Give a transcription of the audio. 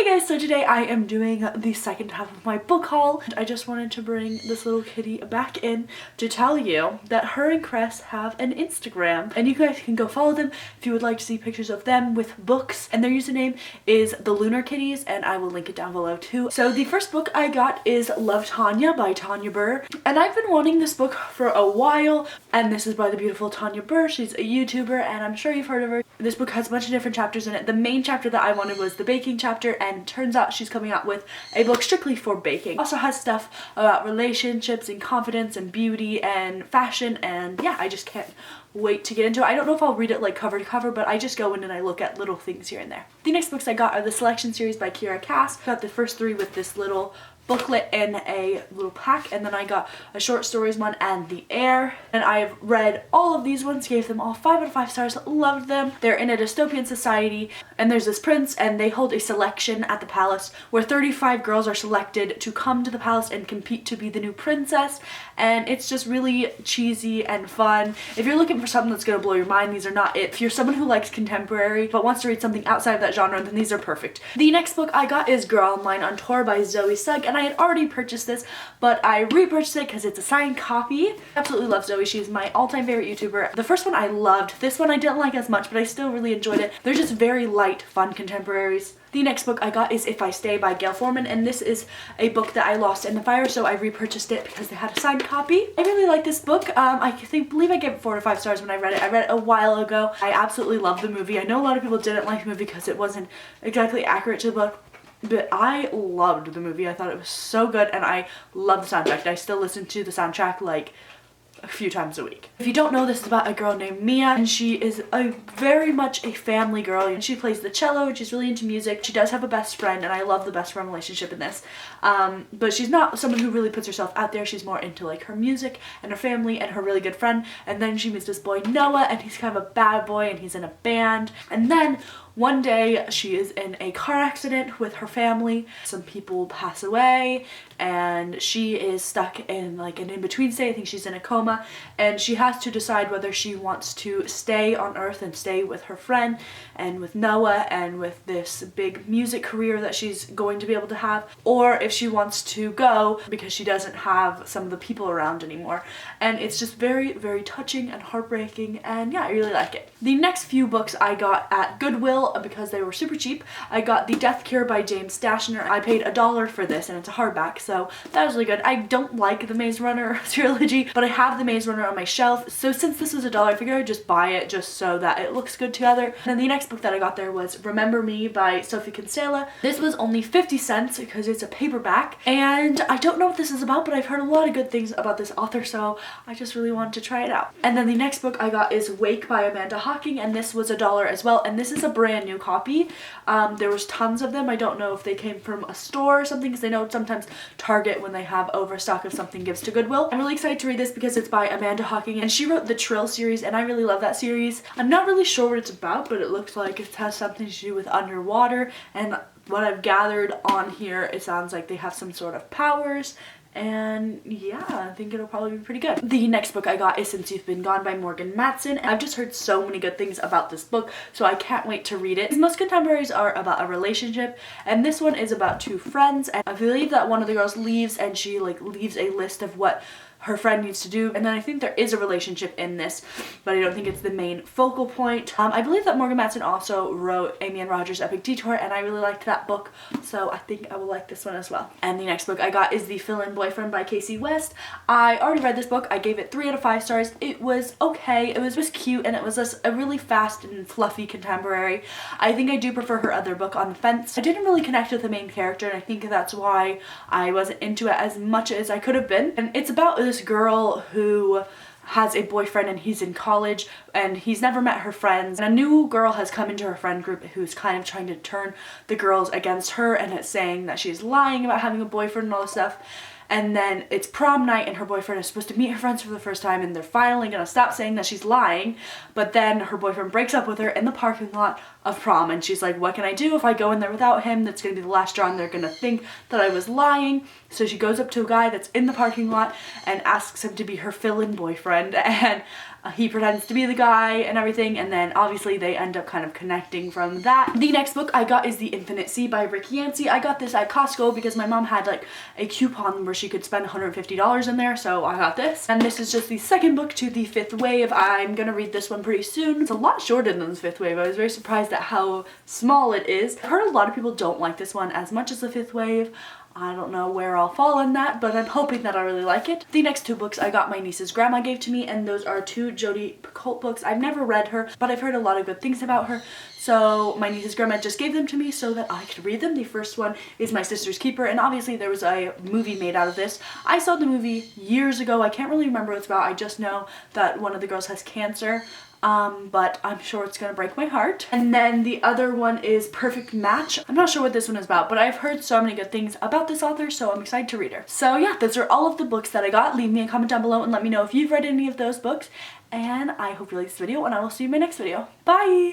Hey guys, so today I am doing the second half of my book haul. I just wanted to bring this little kitty back in to tell you that her and Cress have an Instagram and you guys can go follow them if you would like to see pictures of them with books, and their username is the Lunar Kitties and I will link it down below too. So the first book I got is Love Tanya by Tanya Burr, and I've been wanting this book for a while, and this is by the beautiful Tanya Burr. She's a YouTuber and I'm sure you've heard of her. This book has a bunch of different chapters in it. The main chapter that I wanted was the baking chapter, and turns out she's coming out with a book strictly for baking. Also has stuff about relationships and confidence and beauty and fashion, and yeah, I just can't wait to get into it. I don't know if I'll read it like cover to cover, but I just go in and I look at little things here and there. The next books I got are the Selection series by Kira Cass. Got the first three with this little booklet in a little pack, and then I got a short stories one and The Air, and I've read all of these ones, gave them all 5 out of 5 stars, loved them. They're in a dystopian society and there's this prince and they hold a selection at the palace where 35 girls are selected to come to the palace and compete to be the new princess, and it's just really cheesy and fun. If you're looking for something that's gonna blow your mind, these are not it. If you're someone who likes contemporary but wants to read something outside of that genre, then these are perfect. The next book I got is Girl Online on Tour by Zoe Sugg, and I had already purchased this, but I repurchased it because it's a signed copy. I absolutely love Zoe. She's my all-time favorite YouTuber. The first one I loved. This one I didn't like as much, but I still really enjoyed it. They're just very light, fun contemporaries. The next book I got is If I Stay by Gail Foreman, and this is a book that I lost in the fire, so I repurchased it because they had a signed copy. I really like this book. I believe I gave it 4 out of 5 stars when I read it. I read it a while ago. I absolutely love the movie. I know a lot of people didn't like the movie because it wasn't exactly accurate to the book, but I loved the movie. I thought it was so good, and I love the soundtrack. I still listen to the soundtrack like a few times a week. If you don't know, this is about a girl named Mia, and she is very much a family girl, and she plays the cello and she's really into music. She does have a best friend, and I love the best friend relationship in this, but she's not someone who really puts herself out there. She's more into like her music and her family and her really good friend, and then she meets this boy Noah, and he's kind of a bad boy and he's in a band, and then one day she is in a car accident with her family. Some people pass away and she is stuck in like an in-between state. I think she's in a coma, and she has to decide whether she wants to stay on Earth and stay with her friend and with Noah and with this big music career that she's going to be able to have, or if she wants to go because she doesn't have some of the people around anymore. And it's just very, very touching and heartbreaking, and yeah, I really like it. The next few books I got at Goodwill because they were super cheap. I got The Death Cure by James Dashner. I paid $1 for this, and it's a hardback, so that was really good. I don't like the Maze Runner trilogy, but I have the Maze Runner on my shelf, so since this was $1, I figured I'd just buy it just so that it looks good together. And then the next book that I got there was Remember Me by Sophie Kinsella. This was only 50 cents because it's a paperback, and I don't know what this is about, but I've heard a lot of good things about this author, so I just really wanted to try it out. And then the next book I got is Wake by Amanda Hocking, and this was $1 as well, and this is a brand new copy. There was tons of them. I don't know if they came from a store or something, because I know sometimes Target, when they have overstock of something, gives to Goodwill. I'm really excited to read this because it's by Amanda Hocking, and she wrote the Trill series, and I really love that series. I'm not really sure what it's about, but it looks like it has something to do with underwater, and what I've gathered on here, it sounds like they have some sort of powers. And yeah, I think it'll probably be pretty good. The next book I got is Since You've Been Gone by Morgan Matson. I've just heard so many good things about this book, so I can't wait to read it. Most contemporaries are about a relationship, and this one is about two friends, and I believe that one of the girls leaves, and she like leaves a list of what her friend needs to do, and then I think there is a relationship in this, but I don't think it's the main focal point. I believe that Morgan Matson also wrote Amy and Roger's Epic Detour, and I really liked that book, so I think I will like this one as well. And the next book I got is The Fill-In Boyfriend by Casey West. I already read this book. I gave it 3 out of 5 stars. It was okay. It was just cute, and it was just a really fast and fluffy contemporary. I think I do prefer her other book, On the Fence. I didn't really connect with the main character, and I think that's why I wasn't into it as much as I could have been. And it's about this girl who has a boyfriend, and he's in college, and he's never met her friends, and a new girl has come into her friend group who's kind of trying to turn the girls against her, and it's saying that she's lying about having a boyfriend and all this stuff. And then it's prom night, and her boyfriend is supposed to meet her friends for the first time, and they're finally gonna stop saying that she's lying, but then her boyfriend breaks up with her in the parking lot of prom, and she's like, what can I do if I go in there without him? That's gonna be the last straw, and they're gonna think that I was lying. So she goes up to a guy that's in the parking lot and asks him to be her fill-in boyfriend, and he pretends to be the guy and everything, and then obviously they end up kind of connecting from that. The next book I got is The Infinite Sea by Rick Yancey. I got this at Costco because my mom had like a coupon where she could spend $150 in there, so I got this. And this is just the second book to The Fifth Wave. I'm gonna read this one pretty soon. It's a lot shorter than The Fifth Wave. I was very surprised at how small it is. I've heard a lot of people don't like this one as much as The Fifth Wave. I don't know where I'll fall in that, but I'm hoping that I really like it. The next two books I got my niece's grandma gave to me, and those are two Jodi Picoult books. I've never read her, but I've heard a lot of good things about her. So my niece's grandma just gave them to me so that I could read them. The first one is My Sister's Keeper, and obviously there was a movie made out of this. I saw the movie years ago. I can't really remember what it's about. I just know that one of the girls has cancer. But I'm sure it's gonna break my heart. And then the other one is Perfect Match. I'm not sure what this one is about, but I've heard so many good things about this author, so I'm excited to read her. So yeah, those are all of the books that I got. Leave me a comment down below and let me know if you've read any of those books. And I hope you liked this video, and I will see you in my next video. Bye!